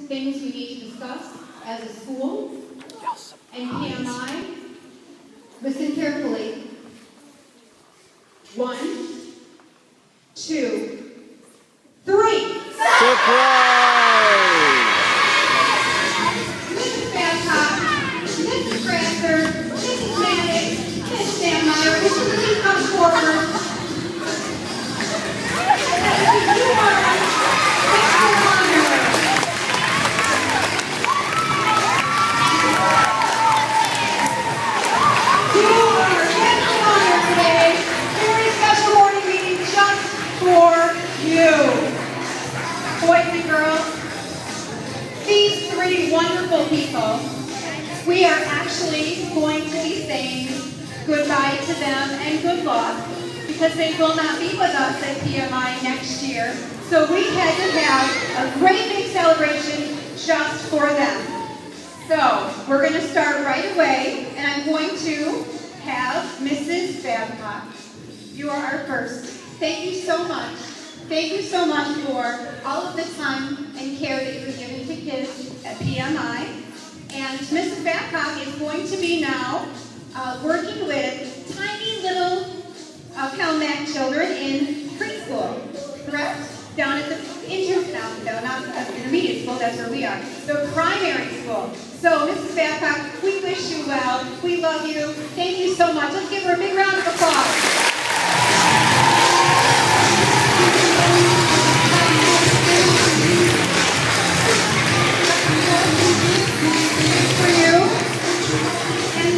things we need to discuss as a school and PMI. Listen carefully. 1, 2, 3. Surprise! Mrs. Babcock, Mrs. Grasser, Mrs. Maddox, Miss Sandmeyer, would you please come forward? You are a special honor. You are a special honor today. Very special morning meeting just for you. Boys and girls, these 3 wonderful people, we are actually going to be saying goodbye to them and good luck because they will not be with us at PMI next year. So we had to have a great big celebration just for them. So we're going to start right away, and I'm going to have Mrs. Babcock. You are our first. Thank you so much. Thank you so much for all of the time and care that you've given to kids at PMI. And Mrs. Babcock is going to be now working with tiny little Calmac children in preschool, correct? Down at the not intermediate school, that's where we are, the primary school. So Mrs. Babcock, we wish you well. We love you. Thank you so much. Let's give her a big round of applause.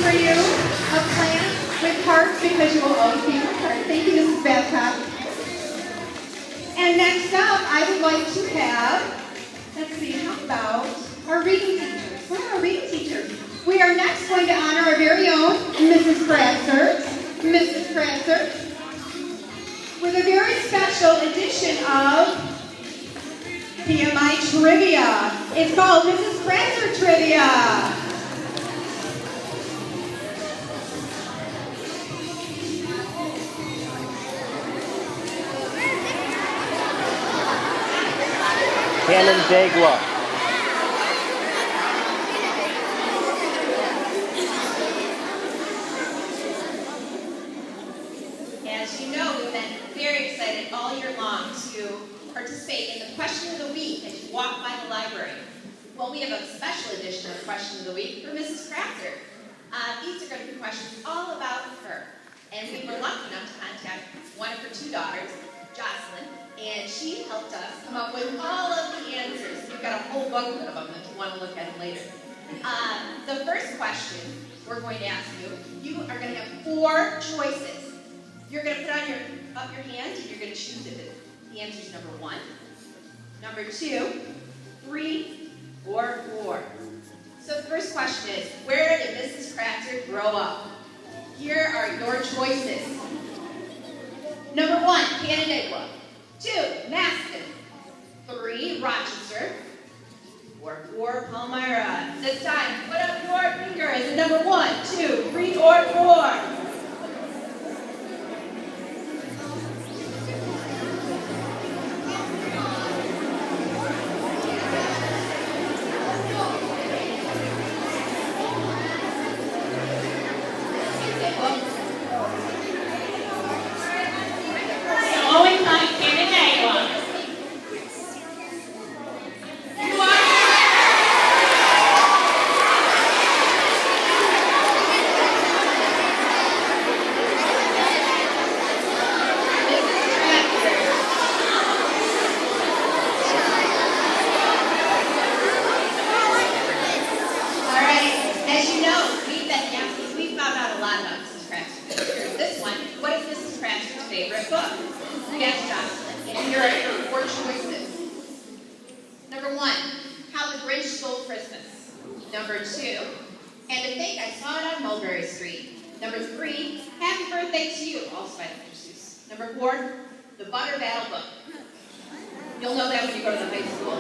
For you, a plant with hearts because you will always be with hearts. Thank you, Mrs. Babcock. And next up, I would like to have, let's see, how about our reading teachers? Where are our reading teachers? We are next going to honor our very own Mrs. Kratzer. Mrs. Kratzer, with a very special edition of PMI Trivia. It's called Mrs. Kratzer Trivia. Canandaigua. As you know, we've been very excited all year long to participate in the question of the week as you walk by the library. Well, we have a special edition of Question of the Week for Mrs. Kratzer. These are going to be questions all about her. And we were lucky enough to contact one of her 2 daughters, Jocelyn, and she helped us come up with all of the answers. We've got a whole booklet of them if you want to look at them later. The first question we're going to ask you, you are going to have 4 choices. You're going to put on up your hand and you're going to choose if the answer is number 1, number 2, 3, or 4. So the first question is, where did Mrs. Kratzer grow up? Here are your choices. Number 1, Canandaigua. 2, Maston. 3, Rochester. Or 4, Palmyra. This time, put up your finger. Is it number 1, 2, 3, or 4? You'll know that when you go to the high school.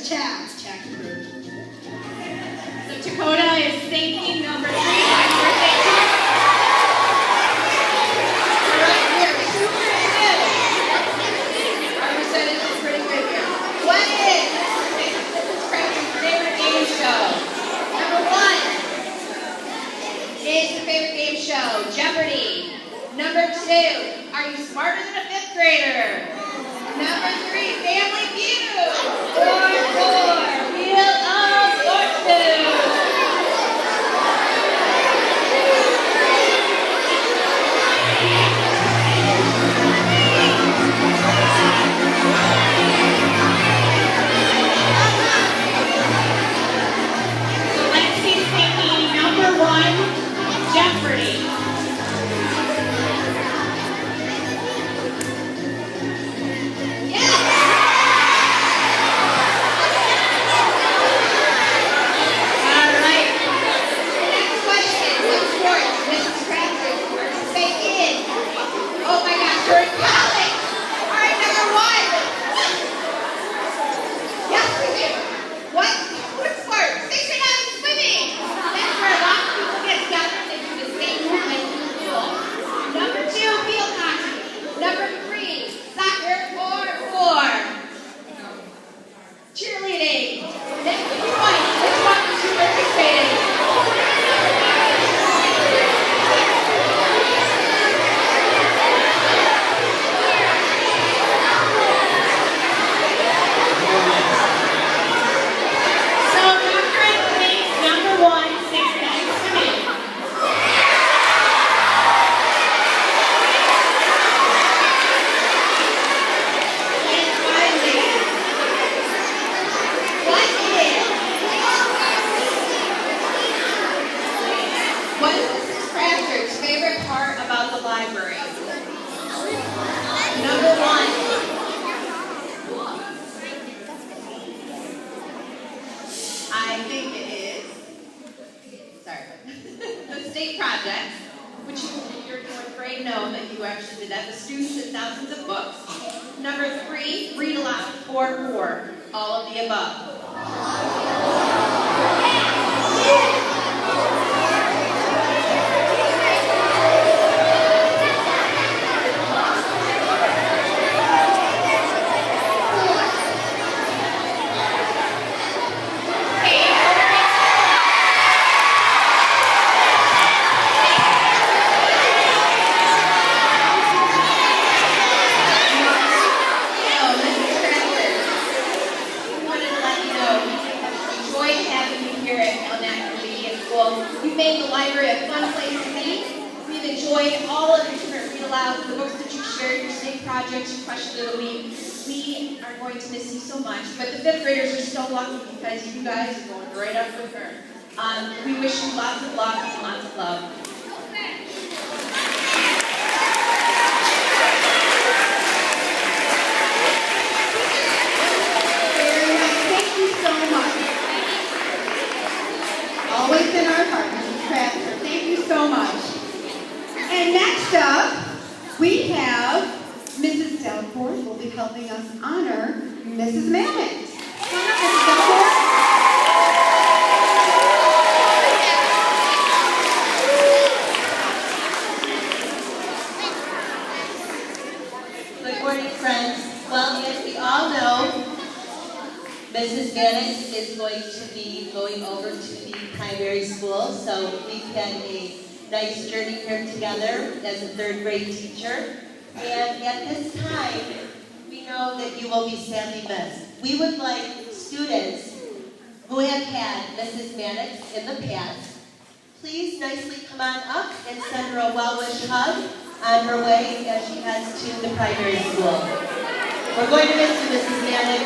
Tabs, tax approved. So Dakota is thanking number 3. Happy birthday to her. All right, we are super excited. Our percentage is pretty good here. What is Mrs. Crafter's favorite game show? Number 1 is the favorite game show, Jeopardy! Number 2, are you smarter than a 5th grader? Number 3, Family Feud! Or 4, Wheel of Fortune! So Lexi's taking number 1, Jeopardy! Cheerleading. Next point. Which one is you participating? So Dr. Thinks number 1, 6 next to me. And finally, what is Mrs. Crafter's favorite part about the library? Number 1. I think it is, sorry, the state projects, which your 4th grade know that you actually did that, the students and thousands of books. Number 3, read aloud, or 4, all of the above. You made the library a fun place to be. We've enjoyed all of your different read-alouds, the books that you shared, your state projects, your question of the week. We are going to miss you so much, but the 5th graders are so lucky because you guys are going right up with her. We wish you lots of luck and lots of love. Very nice. Thank you so much. Always in our heart, Mrs. Crafter. Thank you so much. And next up, we have Mrs. Delcourt will be helping us honor Mrs. Mannix. Come on up, Mrs. Delcourt. Good morning, friends. Well, as we all know, Mrs. Mannix is going to be going over to the primary school, so we've had a nice journey here together as a 3rd grade teacher. And at this time, we know that you will be sadly missed. We would like students who have had Mrs. Mannix in the past, please nicely come on up and send her a well-wish hug on her way as she heads to the primary school. We're going to miss you, Mrs. Mannix.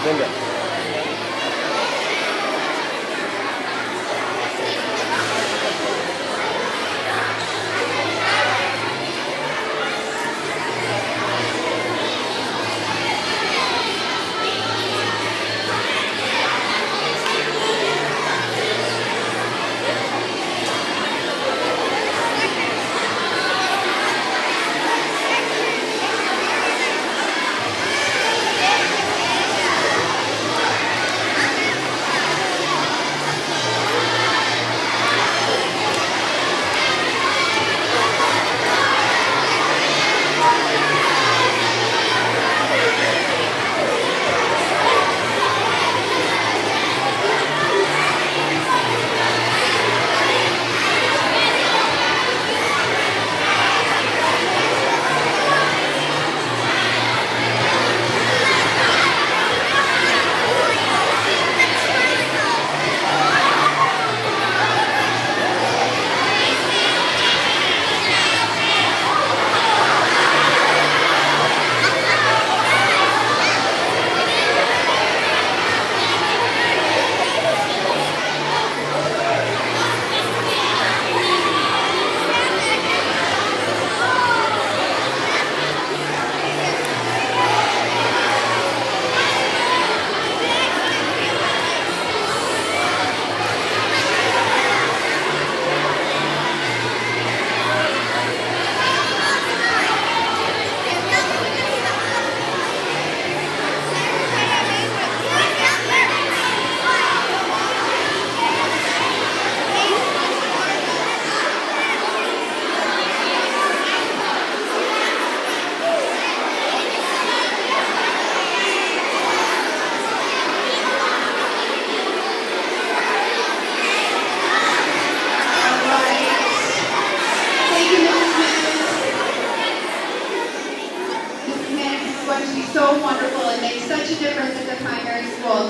Linda.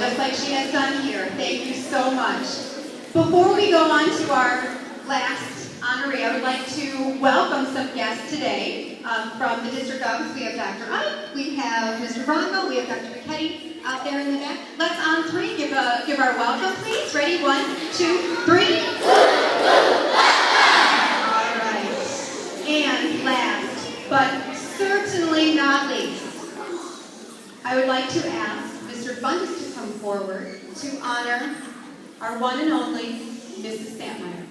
just like she has done here. Thank you so much. Before we go on to our last honoree, I would like to welcome some guests today from the district office. We have Dr. Ike, we have Mr. Bronco, we have Dr. McKetty out there in the back. Let's on three give our welcome, please. Ready? 1, 2, 3. All right. And last, but certainly not least, I would like to ask Mr. Bundes to come forward to honor our one and only Mrs. Santmeyer.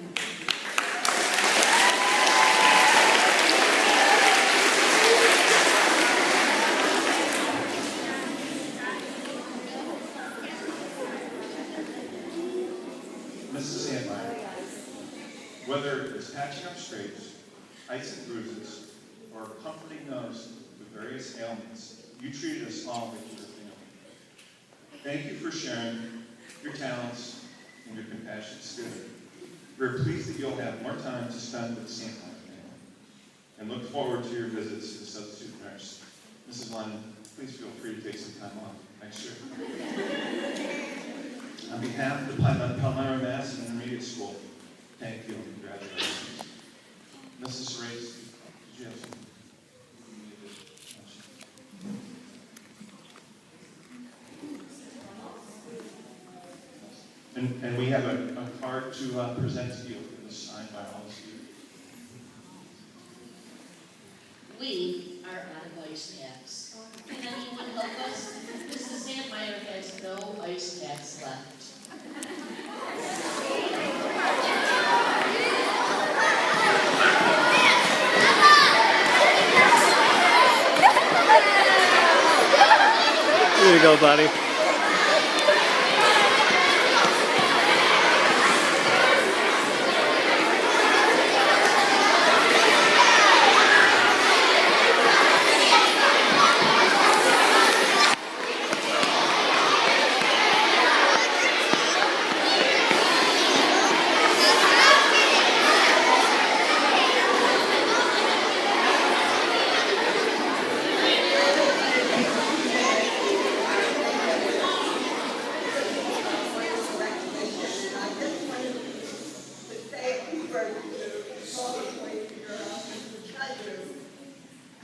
Mrs. Santmeyer, whether it's patching up scrapes, ice and bruises, or comforting those with various ailments, you treated us all like you were family. Thank you for sharing your talents and your compassionate spirit. We're pleased that you'll have more time to spend with the Santmeyer family and look forward to your visits to the substitute nurse. Mrs. Lennon, please feel free to take some time off next year. On behalf of the Palmyra Mass and Intermediate School, thank you and congratulations. Mrs. Race, did you have something? And we have a card to present to you. It was signed by all the students. We are out of ice packs. Can anyone help us? Mrs. Santmeyer has no ice packs left. Way to go, buddy.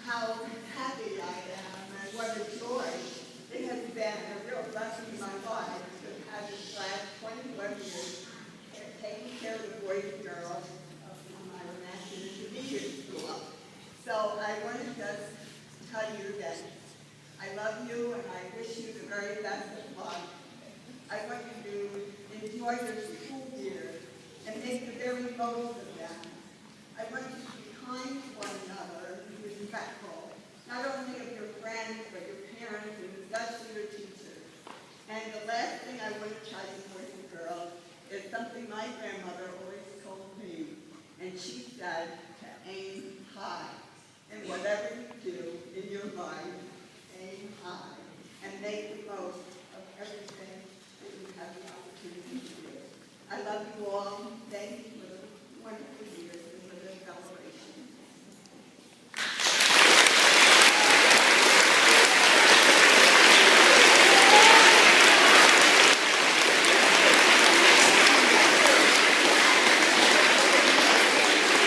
How happy I am and what a joy. It has been a real blessing in my life to have this last 21 years taking care of the boys and girls of my National Intermediate School. So I want to just tell you that I love you and I wish you the very best of luck. I want you to enjoy your school year and make the very most of them. I want you to be kind to one another, respectful, not only of your friends, but your parents, and especially your teachers. And the last thing I want to tell you, boys and girls, is something my grandmother always told me, and she said to aim high. And whatever you do in your life, aim high, and make the most of everything that you have the opportunity to do. I love you all. Thank you for the wonderful years and for the celebration.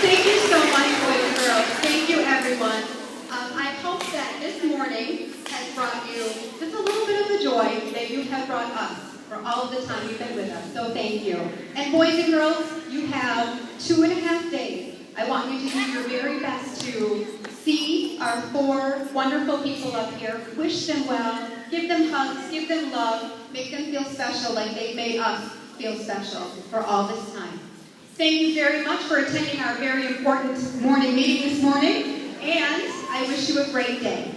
Thank you so much, boys and girls. Thank you, everyone. I hope that this morning has brought you just a little bit of the joy that you have brought us for all of the time you've been with us. So thank you. And boys and girls, you have 2.5 days. I want you to do your very best to see our 4 wonderful people up here, wish them well, give them hugs, give them love, make them feel special like they've made us feel special for all this time. Thank you very much for attending our very important morning meeting this morning, and I wish you a great day.